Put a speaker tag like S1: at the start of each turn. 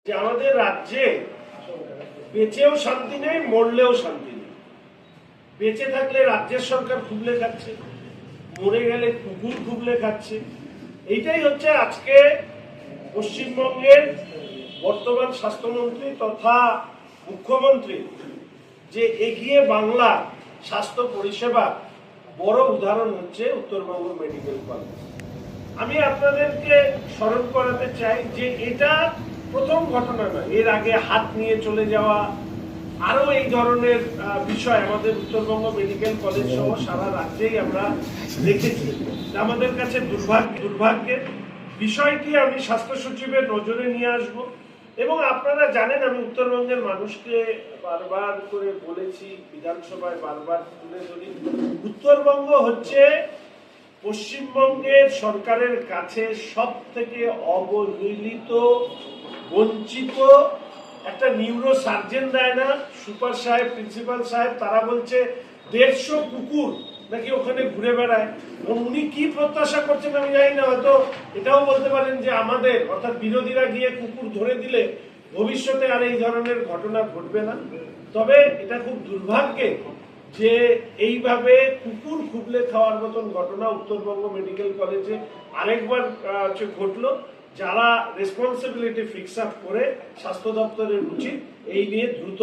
S1: যে আমাদের রাজ্যে বেঁচেও শান্তি নেই, মরলেও শান্তি নেই। বেঁচে থাকলে রাজ্যের সরকার খুবলে খাচ্ছে, মরে গেলে কুকুর খুবলে খাচ্ছে। এইটাই হচ্ছে আজকে পশ্চিমবঙ্গের বর্তমান স্বাস্থ্যমন্ত্রী তথা মুখ্যমন্ত্রী যে এগিয়ে বাংলা স্বাস্থ্য পরিষেবা বড় উদাহরণ হচ্ছে উত্তরবঙ্গ মেডিকেল কলেজ। আমি আপনাদেরকে স্মরণ করাতে চাই যে এটা প্রথম ঘটনা নয়, এর আগে হাত নিয়ে চলে যাওয়া আরো এই ধরনের বিষয় আমাদের উত্তরবঙ্গ মেডিকেল কলেজ সহ সারা রাজ্যেই আমরা দেখেছি। আমাদের কাছে দুর্ভাগ্যের বিষয়টি আমি স্বাস্থ্য সচিবের নজরে নিয়ে আসব। এবং আপনারা জানেন আমি উত্তরবঙ্গের মানুষকে বারবার করে বলেছি, বিধানসভায় বারবার তুলে ধরি, উত্তরবঙ্গ হচ্ছে পশ্চিমবঙ্গের সরকারের কাছে সব থেকে অবহেলিত, বঞ্চিত। একটা নিউরো সার্জন দেয় না, সুপার সাহেব, প্রিন্সিপাল সাহেব, তারা বলছে 150 কুকুর নাকি ওখানে ঘুরে বেড়ায়। উনি কি প্রত্যাশা করছেন আমি জানি না, হয়তো এটাও বলতে পারেন যে আমাদের অর্থাৎ বিরোধীরা গিয়ে কুকুর ধরে দিলে ভবিষ্যতে আর এই ধরনের ঘটনা ঘটবে না। তবে এটা খুব দুর্ভাগ্যের যে এইভাবে কুকুর খুবলে খাওয়ার মতন ঘটনা উত্তরবঙ্গ মেডিকেল কলেজে আরেকবার ঘটলো। যারা রেসপন্সিবিলিটি ফিক্স আপ করে স্বাস্থ্য দপ্তরের উচিত এই নিয়ে দ্রুত